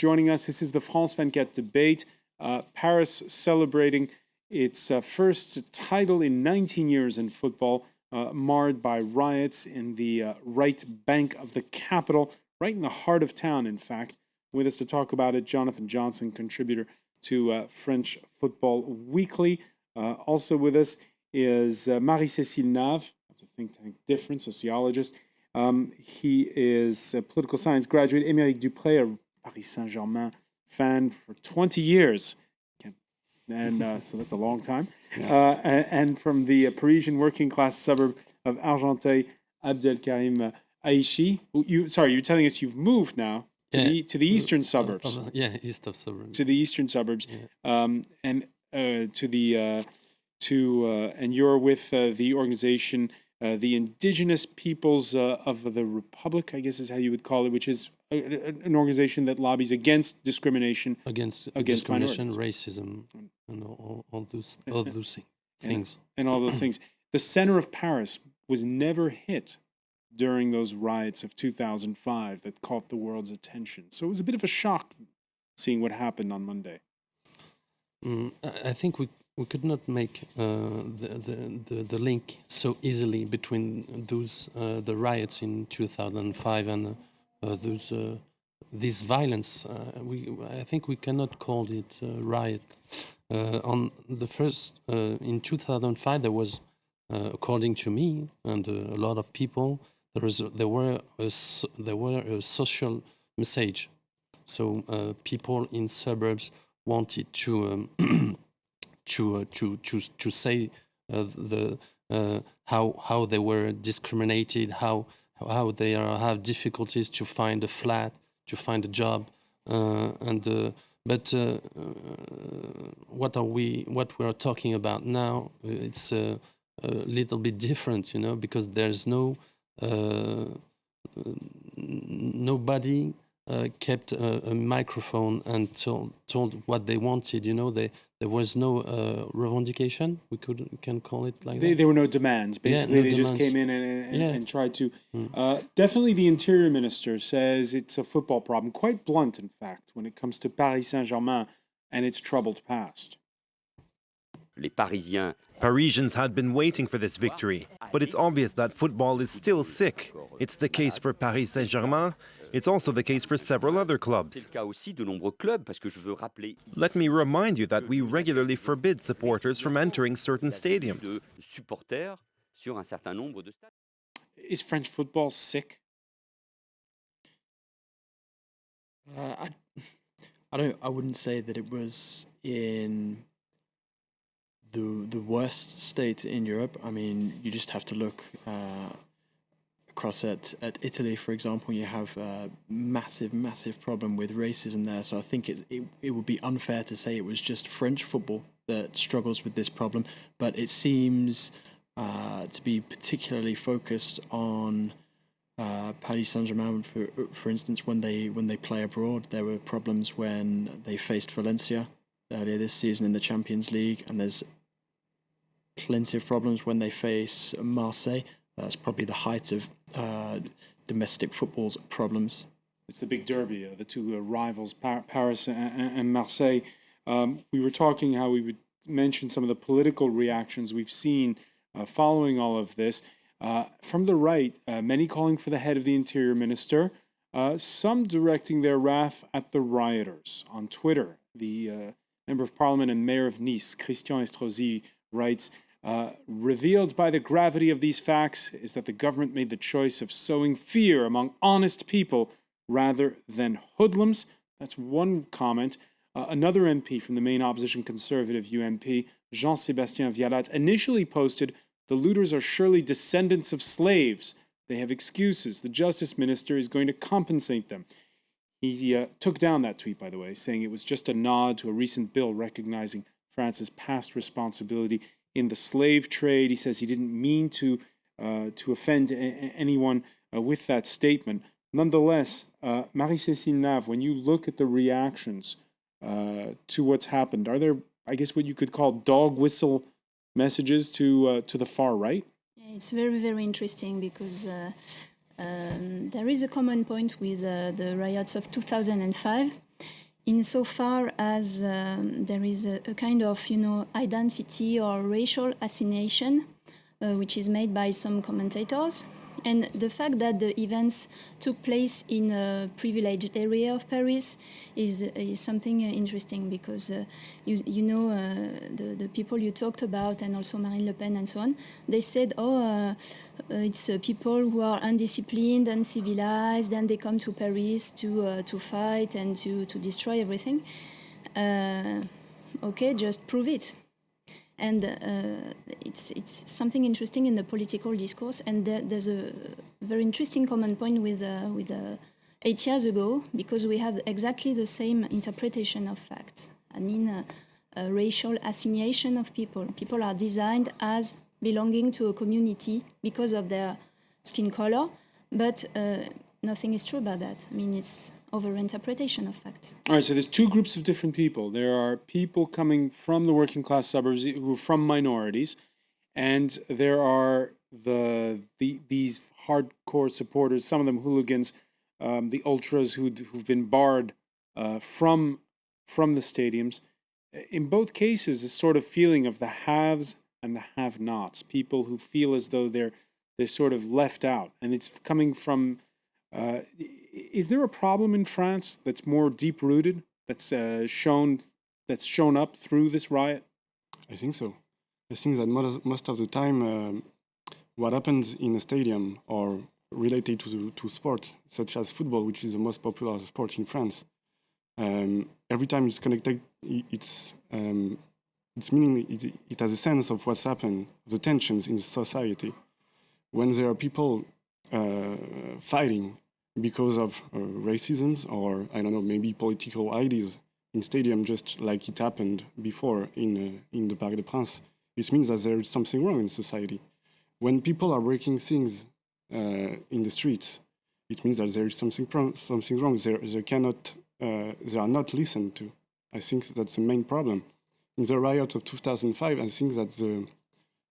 joining us. This is the France 24 debate. Paris celebrating its first title in 19 years in football, marred by riots in the right bank of the capital, right in the heart of town, in fact. With us to talk about it, Jonathan Johnson, contributor to French Football Weekly. Also with us is Marie-Cécile Nave, that's a think tank different, sociologist. He is a political science graduate. Émeric Dupré, a Paris Saint-Germain fan for 20 years. And so that's a long time. And from the Parisian working class suburb of Argenteuil, Abdelkarim Aishi. You're telling us you've moved now to the eastern suburbs. East of suburbs. To the eastern suburbs, and you're with the organization, the Indigenous Peoples of the Republic, I guess is how you would call it, which is an organization that lobbies against discrimination, against discrimination, racism, and all those things. And all those things. The center of Paris was never hit during those riots of 2005 that caught the world's attention. So it was a bit of a shock seeing what happened on Monday. I think we could not make the link so easily between the riots in 2005 and this violence. I think we cannot call it riot. On the first in 2005, there was, according to me and a lot of people, there were a social message. So people in suburbs wanted to say how they were discriminated, how they have difficulties to find a flat, to find a job, but what we are talking about now, it's a little bit different, because there's nobody kept a microphone and told what they wanted. There was no revendication. We can call it like that. There were no demands. Basically, they just came in and tried to. Definitely, the Interior Minister says it's a football problem. Quite blunt, in fact, when it comes to Paris Saint-Germain and its troubled past. Parisians had been waiting for this victory, but it's obvious that football is still sick. It's the case for Paris Saint-Germain. It's also the case for several other clubs. Let me remind you that we regularly forbid supporters from entering certain stadiums. Is French football sick? I wouldn't say that it was in the worst state in Europe. I mean, you just have to look across at Italy, for example. You have a massive problem with racism there. So I think it would be unfair to say it was just French football that struggles with this problem. But it seems to be particularly focused on Paris Saint-Germain. For instance, when they play abroad, there were problems when they faced Valencia earlier this season in the Champions League, and there's plenty of problems when they face Marseille. That's probably the height of domestic football's problems. It's the big derby, the two rivals, Paris and Marseille. We were talking how we would mention some of the political reactions we've seen following all of this. From the right, many calling for the head of the Interior Minister, some directing their wrath at the rioters. On Twitter, the Member of Parliament and Mayor of Nice, Christian Estrosi, writes, revealed by the gravity of these facts is that the government made the choice of sowing fear among honest people rather than hoodlums. That's one comment. Another MP from the main opposition Conservative UMP, Jean-Sébastien Vialat, initially posted, the looters are surely descendants of slaves. They have excuses. The Justice Minister is going to compensate them. He took down that tweet, by the way, saying it was just a nod to a recent bill recognizing France's past responsibility in the slave trade. He says he didn't mean to offend anyone with that statement. Nonetheless, Marie-Cécile Nave, when you look at the reactions to what's happened, are there, I guess, what you could call dog whistle messages to the far right? Yeah, it's very interesting because there is a common point with the riots of 2005. insofar as there is a kind of, identity or racial assignation, which is made by some commentators. And the fact that the events took place in a privileged area of Paris is something interesting, because the people you talked about, and also Marine Le Pen and so on, they said, it's people who are undisciplined, uncivilized, and they come to Paris to fight and to destroy everything. Okay, just prove it. And it's something interesting in the political discourse. And there's a very interesting common point with 8 years ago, because we have exactly the same interpretation of facts. I mean, a racial assignation of people. People are designed as belonging to a community because of their skin color, but nothing is true about that. I mean, it's overinterpretation of facts. All right, so there's two groups of different people. There are people coming from the working class suburbs who are from minorities, and there are these hardcore supporters, some of them hooligans, the ultras who've been barred from the stadiums. In both cases, a sort of feeling of the haves and the have-nots, people who feel as though they're sort of left out, and it's coming from. Is there a problem in France that's more deep-rooted, that's shown up through this riot? I think so. I think that most of the time, what happens in a stadium or related to sports, such as football, which is the most popular sport in France, every time it's connected, it's meaning it has a sense of what's happened, the tensions in society. When there are people fighting because of racism or, I don't know, maybe political ideas in stadium, just like it happened before in the Parc des Princes, it means that there is something wrong in society. When people are breaking things in the streets, it means that there is something wrong. They are not listened to. I think that's the main problem. In the riots of 2005, I think that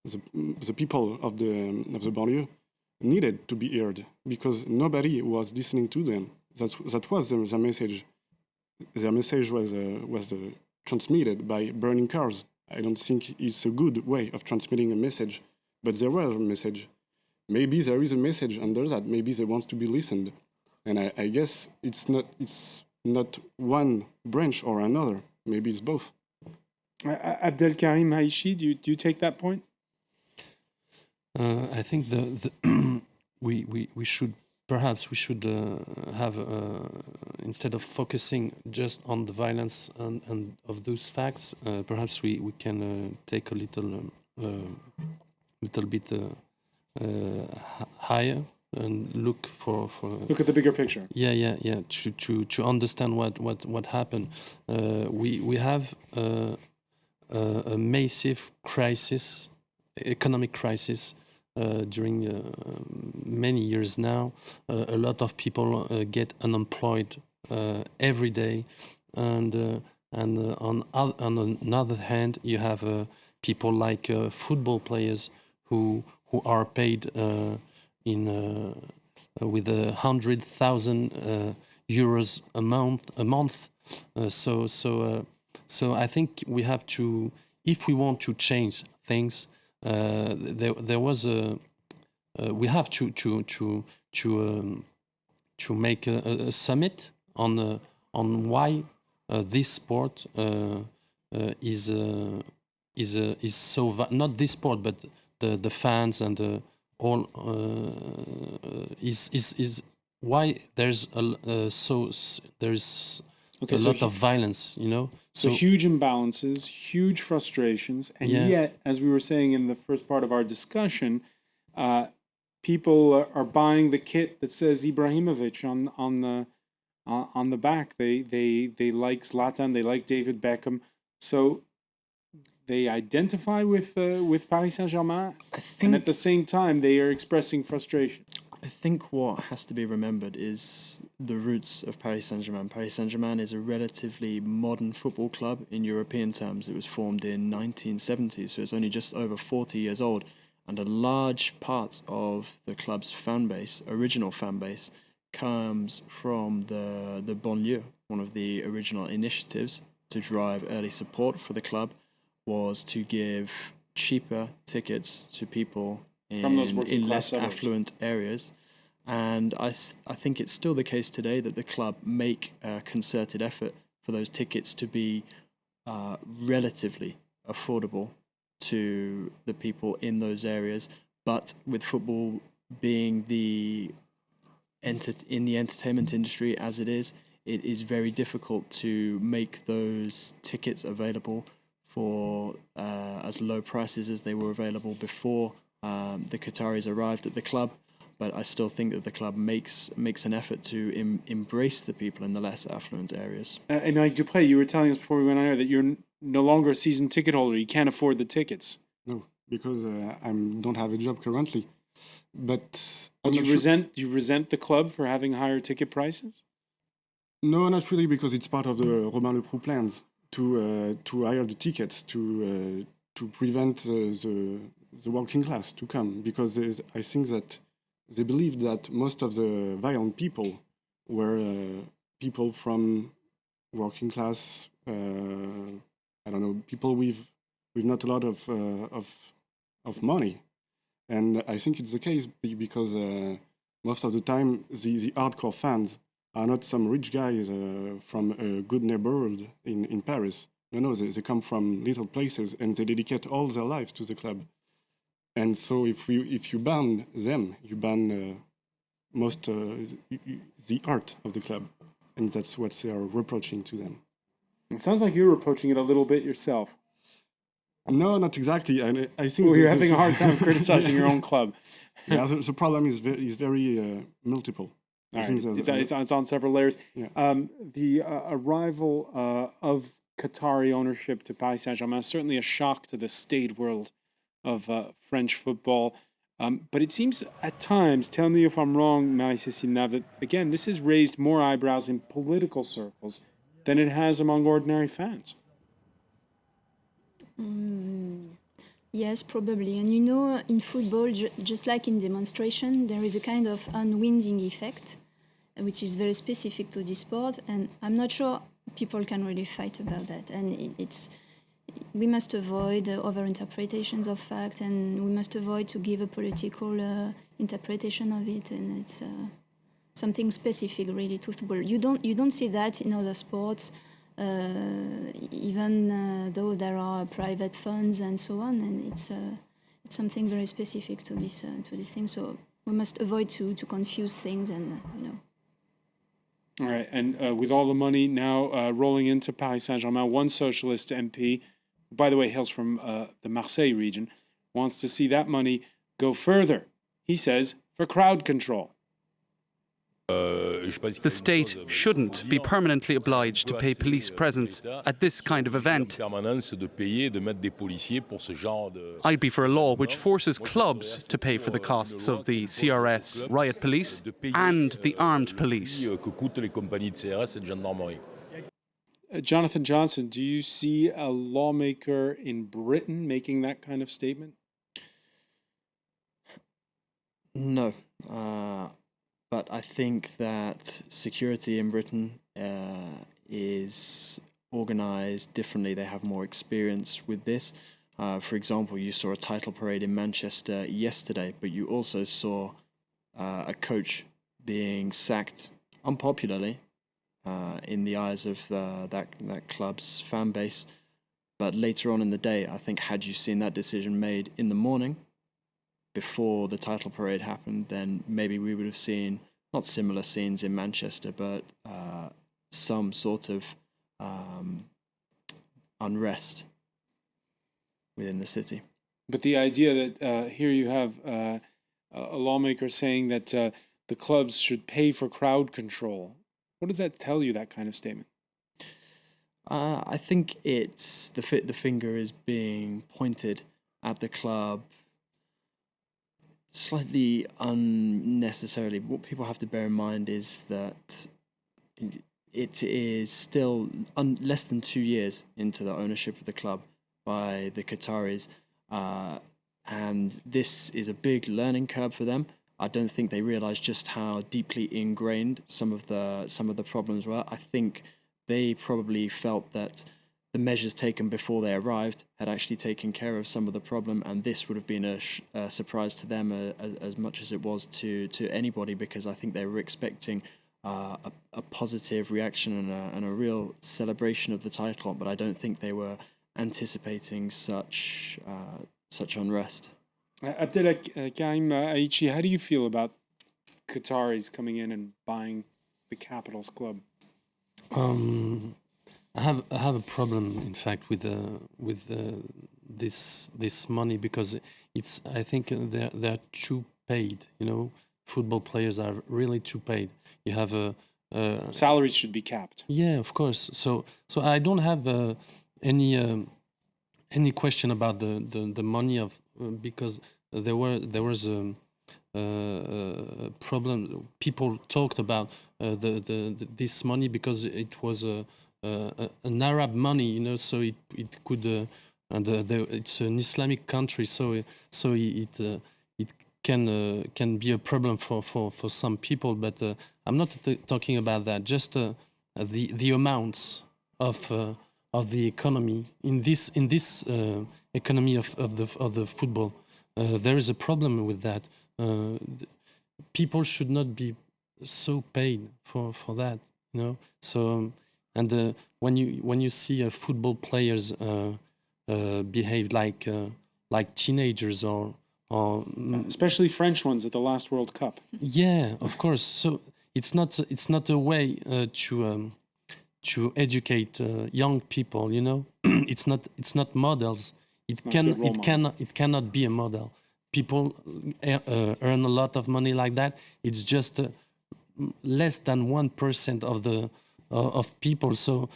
the people of the banlieue needed to be heard, because nobody was listening to them. That was the message. Their message was transmitted by burning cars. I don't think it's a good way of transmitting a message, but there was a message. Maybe there is a message under that. Maybe they want to be listened, and I guess it's not one branch or another. Maybe it's both. Abdelkarim Haishi, do you take that point? I think we should have instead of focusing just on the violence and of those facts, perhaps we can take a little bit higher and look Look at the bigger picture. Yeah. To understand what happened. We have a massive crisis, economic crisis. During many years now, a lot of people get unemployed every day, and on another hand, you have people like football players who are paid with 100,000 euros a month. So I think we have to, if we want to change things. There was we have to make a summit on why this sport is so not this sport, but the fans and all is why there's a lot of violence, So huge imbalances, huge frustrations, and yet, as we were saying in the first part of our discussion, people are buying the kit that says Ibrahimovic on the back. They like Zlatan, they like David Beckham, so they identify with Paris Saint-Germain, and at the same time they are expressing frustration. I think what has to be remembered is the roots of Paris Saint-Germain. Paris Saint-Germain is a relatively modern football club in European terms. It was formed in 1970, so it's only just over 40 years old. And a large part of the club's fan base, original fan base, comes from the banlieue. one of the original initiatives to drive early support for the club was to give cheaper tickets to people From those in working-class less suburbs. affluent areas. And I think it's still the case today that the club make a concerted effort for those tickets to be relatively affordable to the people in those areas. But with football being in the entertainment industry as it is very difficult to make those tickets available for as low prices as they were available before the Qataris arrived at the club. But I still think that the club makes an effort to embrace the people in the less affluent areas. And like Dupré, you were telling us before we went on air that you're no longer a season ticket holder. You can't afford the tickets. No, because I don't have a job currently. But Do I'm you not sure- resent the club for having higher ticket prices? No, not really, because it's part of the Robin Le Proux plans to hire the tickets to prevent the working class to come. Because I think that they believe that most of the violent people were people from working class. I don't know, people with not a lot of money. And I think it's the case because most of the time the hardcore fans are not some rich guys from a good neighborhood in Paris. No, they come from little places and they dedicate all their lives to the club. And so if you ban them, you ban the art of the club, and that's what they are reproaching to them. It sounds like you're approaching it a little bit yourself. No, not exactly. And I think Well, you're having a hard time criticizing your own club. Yeah, the problem is very multiple. All I think right. that's- It's on several layers. Yeah. The arrival of Qatari ownership to Paris Saint-Germain is certainly a shock to the staid world of French football. But it seems at times, tell me if I'm wrong, Marie-Cécile Nav, that again, this has raised more eyebrows in political circles than it has among ordinary fans. Yes, probably. And in football, just like in demonstration, there is a kind of unwinding effect, which is very specific to this sport. And I'm not sure people can really fight about that. And we must avoid over-interpretations of fact, and we must avoid to give a political interpretation of it. And it's something specific, really, to football. You don't see that in other sports. Even though there are private funds and so on, and it's something very specific to this thing. So we must avoid to confuse things, and All right, and with all the money now rolling into Paris Saint-Germain, one socialist MP, who, by the way, hails from the Marseille region, wants to see that money go further. He says for crowd control. The state shouldn't be permanently obliged to pay police presence at this kind of event. I'd be for a law which forces clubs to pay for the costs of the CRS riot police and the armed police. Jonathan Johnson, do you see a lawmaker in Britain making that kind of statement? No. But I think that security in Britain is organized differently. They have more experience with this. For example, you saw a title parade in Manchester yesterday, but you also saw a coach being sacked unpopularly in the eyes of that club's fan base. But later on in the day, I think had you seen that decision made in the morning, before the title parade happened, then maybe we would have seen not similar scenes in Manchester, but some sort of unrest within the city. But the idea that here you have a lawmaker saying that the clubs should pay for crowd control, what does that tell you, that kind of statement? I think it's the finger is being pointed at the club slightly unnecessarily. What people have to bear in mind is that it is still less than 2 years into the ownership of the club by the Qataris, and this is a big learning curve for them. I don't think they realize just how deeply ingrained some of the problems were. I think they probably felt that the measures taken before they arrived had actually taken care of some of the problem, and this would have been a surprise to them as much as it was to anybody, because I think they were expecting a positive reaction and a real celebration of the title, but I don't think they were anticipating such unrest. Abdelkarim Aichi, how do you feel about Qataris coming in and buying the Capitals club? I have a problem, in fact, with this money, because I think they're too paid. You know, football players are really too paid. You have Salaries should be capped. Yeah, of course. So I don't have any question about the money of because there was a problem. People talked about this money because it was an Arab money, you know. So it could it's an Islamic country, so it can be a problem for some people. But I'm not talking about that. Just the amounts of the economy in this economy of the football. There is a problem with that. People should not be so paid for that, you know. So and when you see football players behave like teenagers or especially French ones at the last World Cup. Yeah, of course. So it's not a way to educate young people, you know. it's not models. It cannot be a model. People earn a lot of money like that. It's just less than 1% of people. So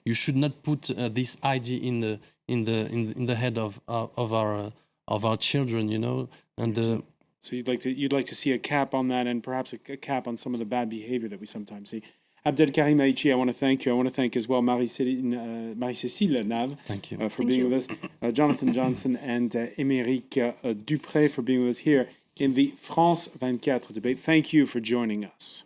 you should not put this idea in the head of our children, you know. And so you'd like to see a cap on that, and perhaps a cap on some of the bad behavior that we sometimes see. Abdelkarim Aichi, I want to thank you. I want to thank as well Marie-Cécile Nave for being with us, Jonathan Johnson and Émeric Dupré for being with us here in the France 24 debate. Thank you for joining us.